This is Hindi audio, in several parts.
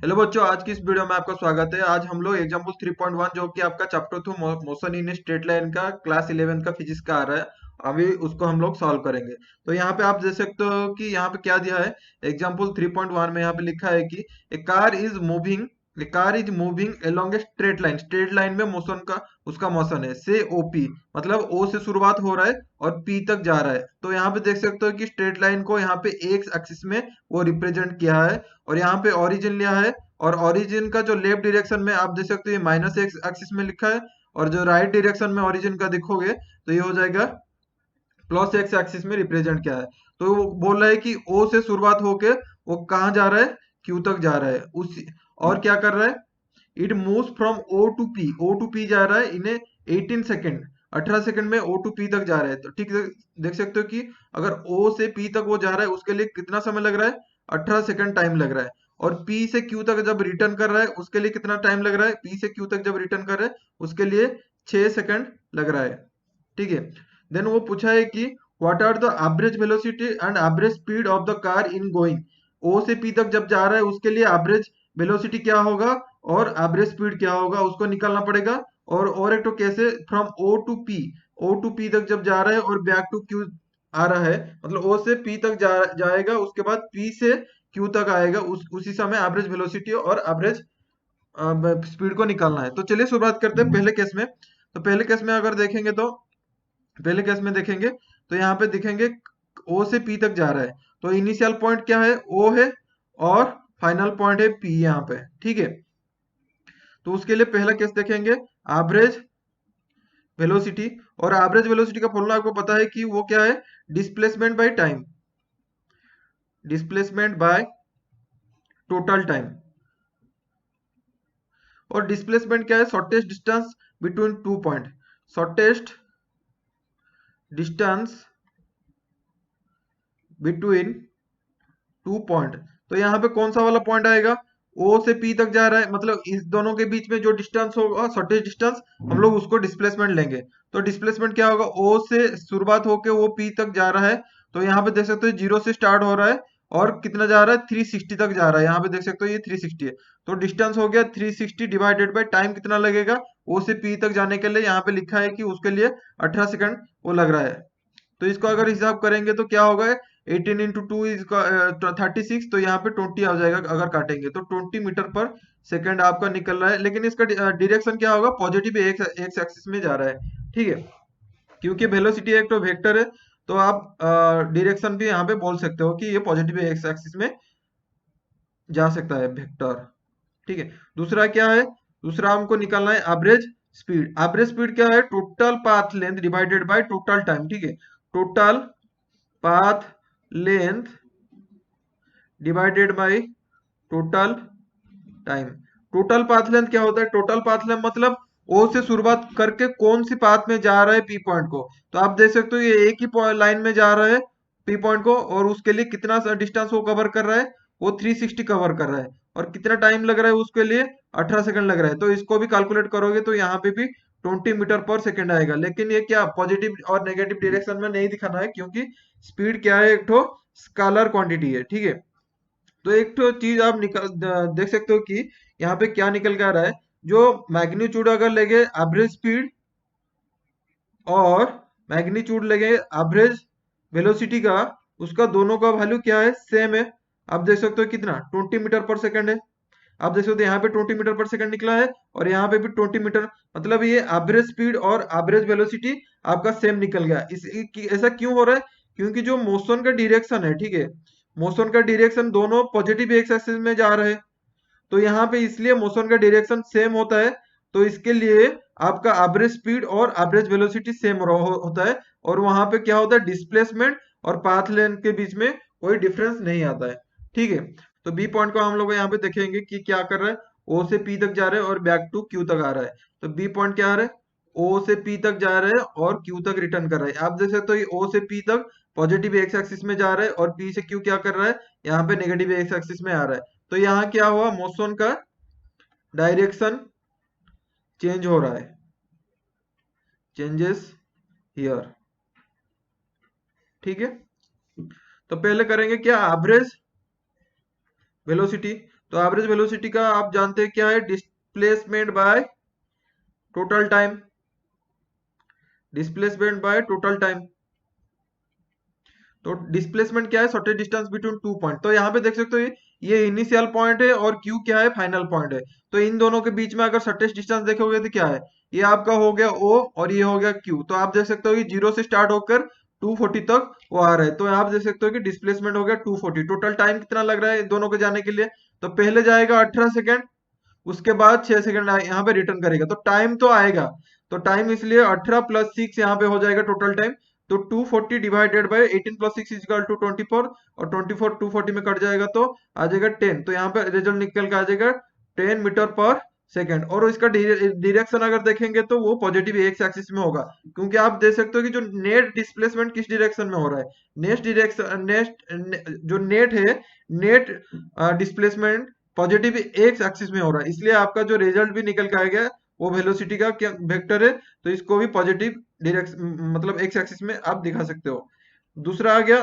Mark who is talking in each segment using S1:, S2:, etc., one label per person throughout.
S1: हेलो बच्चों, आज की इस वीडियो में आपका स्वागत है। आज हम लोग एग्जाम्पल 3.1 जो कि आपका chapter 2 motion in straight line का क्लास 11 का फिजिक्स का आ रहा है, अभी उसको हम लोग सॉल्व करेंगे। तो यहाँ पे आप देख सकते हो कि यहाँ पे क्या दिया है। एग्जाम्पल 3.1 में यहाँ पे लिखा है कि a car is moving along a straight line में मोशन का उसका मोशन है से ओपी, मतलब ओ से शुरुआत हो रहा है और पी तक जा रहा है। तो यहाँ पे देख सकते हो कि स्ट्रेट लाइन को यहाँ पे एक्स एक्सिस में वो रिप्रेजेंट किया है और यहाँ पे ओरिजिन लिया है। और ओरिजिन का जो लेफ्ट डायरेक्शन में आप देख सकते हो ये माइनस एक्स एक्सिस में लिखा है, और जो राइट डायरेक्शन में ओरिजिन का देखोगे तो ये हो जाएगा प्लस एक्स एक्सिस में रिप्रेजेंट किया है। तो वो बोल रहा है कि ओ से शुरुआत होके वो कहाँ जा रहा है, क्यू तक जा रहा है उस, और क्या कर रहा है, it moves from O to P जा रहा है इन्हें 18 सेकेंड, 18 सेकंड में ओ टू पी तक जा रहा है। तो ठीक है, देख सकते हो कि अगर ओ से पी तक वो जा रहा है उसके लिए कितना समय लग रहा है, 18 सेकंड टाइम लग रहा है। और पी से क्यू तक जब रिटर्न कर रहा है उसके लिए कितना टाइम लग रहा है, पी से क्यू तक जब रिटर्न कर रहा है उसके लिए 6 सेकंड लग रहा है। ठीक है, देन वो पूछा है कि what are the average velocity and average speed of the car in going, O से पी तक जब जा रहा है उसके लिए एवरेज वेलोसिटी क्या होगा और एवरेज स्पीड क्या होगा उसको निकालना पड़ेगा। और एक तो कैसे, फ्रॉम ओ टू पी तक जब जा रहा है और बैक टू क्यू आ रहा है, मतलब ओ से पी तक जाएगा, उसके बाद पी से क्यू तक आएगा, उसी समय एवरेज वेलोसिटी और एवरेज स्पीड को निकालना है। तो चलिए शुरुआत करते हैं पहले केस में। तो पहले केस में अगर देखेंगे तो पहले केस में देखेंगे तो यहाँ पे दिखेंगे ओ से पी तक जा रहा है। तो इनिशियल पॉइंट क्या है, ओ है, और फाइनल पॉइंट है पी यहाँ पे। ठीक है, तो उसके लिए पहला केस देखेंगे एवरेज वेलोसिटी। और एवरेज वेलोसिटी का फॉर्मूला आपको पता है कि वो क्या है, displacement by time, displacement by total time. और डिस्प्लेसमेंट क्या है, shortest distance between two point, shortest distance between two point. तो यहाँ पे कौन सा वाला पॉइंट आएगा, ओ से पी तक जा रहा है, मतलब इस दोनों के बीच में जो डिस्टेंस होगा शॉर्टेस्ट डिस्टेंस, हम लोग उसको डिस्प्लेसमेंट लेंगे। तो डिस्प्लेसमेंट क्या होगा, ओ से शुरुआत होके वो पी तक जा रहा है। तो यहाँ पे देख सकते हो 0 से स्टार्ट हो रहा है और कितना जा रहा है, 360 तक जा रहा है। यहाँ पे देख सकते हो ये 360 है। तो डिस्टेंस हो गया 360 डिवाइडेड बाय टाइम कितना लगेगा, ओ से पी तक जाने के लिए यहाँ पे लिखा है कि उसके लिए 18 सेकंड वो लग रहा है। तो इसको अगर हिसाब करेंगे तो क्या होगा, 18 इंटू टू इज 36, तो यहाँ पे 20 आ जाएगा अगर काटेंगे तो 20 मीटर पर सेकंड आपका निकल रहा है। लेकिन इसका डायरेक्शन क्या होगा, पॉजिटिव एक्स एक्सिस में जा रहा है। ठीक है, क्योंकि वेलोसिटी एक तो वेक्टर है, तो आप डायरेक्शन भी यहाँ पे बोल सकते हो कि ये पॉजिटिव एक्स एक्सिस में जा सकता है, वेक्टर। ठीक है, दूसरा क्या है, दूसरा हमको निकालना है एवरेज स्पीड। एवरेज स्पीड क्या है, total path length divided by total time. ठीक है, total path length divided by total time. Total path length क्या होता है, टोटल पाथ लेंथ मतलब ओ से शुरुआत करके कौन सी पाथ में जा रहा है पी पॉइंट को। तो आप देख सकते हो ये एक ही लाइन में जा रहा है पी पॉइंट को, और उसके लिए कितना डिस्टेंस वो कवर कर रहा है, वो 360 कवर कर रहा है। और कितना टाइम लग रहा है उसके लिए, 18 सेकंड लग रहा है। तो इसको भी कैलकुलेट करोगे तो यहाँ पे भी 20 मीटर पर सेकंड आएगा। लेकिन ये क्या पॉजिटिव और नेगेटिव डायरेक्शन में नहीं दिखाना है, क्योंकि स्पीड क्या है, एक तो स्केलर क्वांटिटी है। ठीक है, तो एक तो चीज आप देख सकते हो कि यहाँ पे क्या निकल के आ रहा है, जो मैग्नीट्यूड अगर लेंगे एवरेज स्पीड और मैग्नीट्यूड लेंगे एवरेज वेलोसिटी का, उसका दोनों का वैल्यू क्या है, सेम है। आप देख सकते हो कितना 20 मीटर पर सेकंड है। आप देख सकते हो यहाँ पे 20 मीटर पर सेकंड निकला है और यहाँ पे भी 20 मीटर, मतलब ये एवरेज स्पीड और एवरेज वेलोसिटी आपका सेम निकल गया। ऐसा क्यों हो रहा है, क्योंकि जो मोशन का डायरेक्शन है, ठीक है, मोशन का डायरेक्शन दोनों पॉजिटिव एक्स एक्सिस में जा रहे हैं। तो यहाँ पे इसलिए मोशन का डायरेक्शन सेम होता है, तो इसके लिए आपका एवरेज स्पीड और एवरेज वेलोसिटी सेम होता है। और वहां पे क्या होता है, डिस्प्लेसमेंट और पाथ लेंथ के बीच में कोई डिफरेंस नहीं आता है। ठीक है, तो बी पॉइंट को हम लोग यहाँ पे देखेंगे कि क्या कर रहा है, ओ से पी तक जा रहे हैं और बैक टू क्यू तक आ रहा है। तो बी पॉइंट क्या आ रहा है, ओ से पी तक जा रहे हैं और क्यू तक रिटर्न कर रहे हैं। आप देख सकते हो ये ओ से पी तक पॉजिटिव एक्स एक्सिस में जा रहा है और पी से क्यू क्या कर रहा है, यहाँ पे नेगेटिव एक्स एक्सिस में आ रहा है। तो यहाँ क्या हुआ, मोशन का डायरेक्शन चेंज हो रहा है, चेंजेस हियर। ठीक है, तो पहले करेंगे क्या, एवरेज वेलोसिटी। तो एवरेज वेलोसिटी का आप जानते हैं क्या है, displacement by total time, displacement by total time. तो डिस्प्लेसमेंट क्या है, shortage distance between two point. तो यहाँ पे देख सकते हो ये इनिशियल पॉइंट है और क्यू क्या है, फाइनल पॉइंट है। तो इन दोनों के बीच में अगर शॉर्टेज डिस्टेंस देखोगे तो क्या है, ये आपका हो गया ओ और ये हो गया क्यू। तो आप देख सकते हो कि 0 से स्टार्ट होकर 240 तक वो आ रहा है। तो आप देख सकते हो कि डिस्प्लेसमेंट हो गया 240। टोटल टाइम कितना लग रहा है इन दोनों को जाने के लिए, तो पहले जाएगा 18 सेकेंड, उसके बाद 6 सेकेंड यहाँ पे रिटर्न करेगा। तो टाइम तो आएगा, तो टाइम इसलिए 18 + 6 यहाँ पे हो जाएगा टोटल टाइम। तो 240 डिवाइडेड बाय 18 + 6 इक्वल टू 24, और 24 240 में कट जाएगा तो आ जाएगा 10। तो यहाँ पे रिजल्ट निकल के आ जाएगा 10 मीटर पर सेकेंड। और इसका डायरेक्शन अगर देखेंगे तो वो पॉजिटिव एक्स एक्सिस में होगा, क्योंकि आप देख सकते हो कि जो नेट डिस्प्लेसमेंट किस डायरेक्शन में हो रहा है, नेट डायरेक्शन, नेट जो नेट है, net displacement positive x axis में हो रहा है। इसलिए आपका जो रिजल्ट भी निकल के आएगा वो वेलोसिटी का क्या वेक्टर है, तो इसको भी पॉजिटिव डायरेक्शन मतलब एक्स एक्सिस में आप दिखा सकते हो। दूसरा आ गया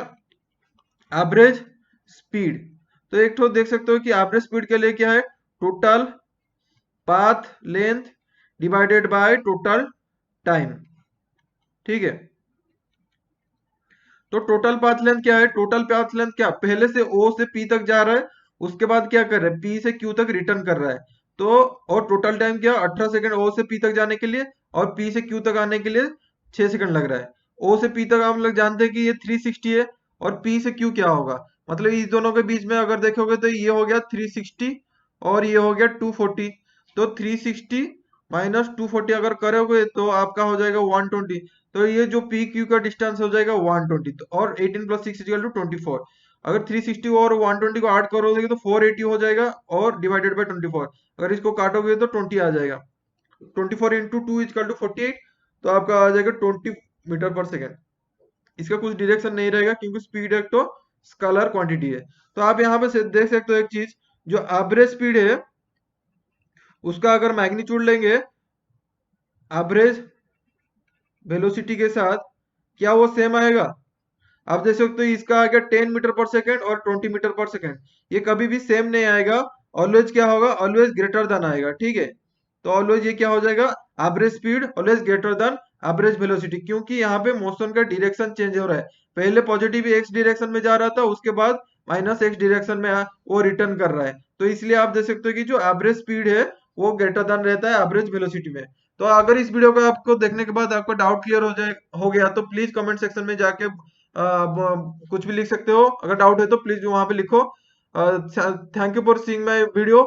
S1: एवरेज स्पीड। तो एक तो देख सकते हो कि एवरेज स्पीड के लिए क्या है, total path length divided by total time. ठीक है, तो टोटल पाथ लेंथ क्या है, टोटल पाथ लेंथ क्या, पहले से ओ से पी तक जा रहा है, उसके बाद क्या कर रहा है, पी से क्यू तक रिटर्न कर रहा है। तो और टोटल टाइम क्या, 18 सेकेंड ओ से पी तक जाने के लिए, और पी से क्यू तक आने के लिए 6 सेकेंड लग रहा है। ओ से पी तक हम लोग जानते हैं कि ये 360 है, और पी से क्यू क्या होगा, मतलब इस दोनों के बीच में अगर देखोगे तो ये हो गया 360 और ये हो गया 240। तो 360 माइनस 240 अगर करोगे तो आपका हो जाएगा 120। तो ये जो पी क्यू का डिस्टेंस हो जाएगा 120। तो और 18 + 6 इक्वल टू 24। अगर 360 और 120 को ऐड करोगे तो 480 हो जाएगा, और डिवाइडेड बाय 24। अगर इसको काटोगे तो 20 आ जाएगा। 24 इंटू 2 इक्वल टू 48। तो आपका आ जाएगा 20 मीटर पर सेकेंड। इसका कुछ डायरेक्शन नहीं रहेगा, क्योंकि स्पीड एक तो स्केलर क्वांटिटी है। तो आप यहाँ पे देख सकते हो एक चीज, जो एवरेज स्पीड है उसका अगर मैग्नीट्यूड लेंगे एवरेज वेलोसिटी के साथ, क्या वो सेम आएगा। आप देख सकते हो इसका आ गया 10 मीटर पर सेकेंड और 20 मीटर पर सेकेंड, ये कभी भी सेम नहीं आएगा। ऑलवेज क्या होगा, ऑलवेज ग्रेटर देन आएगा। ठीक है, तो ऑलवेज ये क्या हो जाएगा, average speed always greater than average velocity, क्योंकि यहाँ पे मोशन का डायरेक्शन चेंज हो रहा है। पहले पॉजिटिव एक्स डायरेक्शन में जा रहा था, उसके बाद माइनस एक्स डायरेक्शन में वो रिटर्न कर रहा है। तो इसलिए आप देख सकते हो कि जो एवरेज स्पीड है वो ग्रेटर देन रहता है एवरेज वेलोसिटी में। तो अगर इस वीडियो को आपको देखने के बाद आपको डाउट क्लियर हो गया तो प्लीज कमेंट सेक्शन में जाके कुछ भी लिख सकते हो। अगर डाउट है तो प्लीज वहां पे लिखो। Thank you for seeing my video.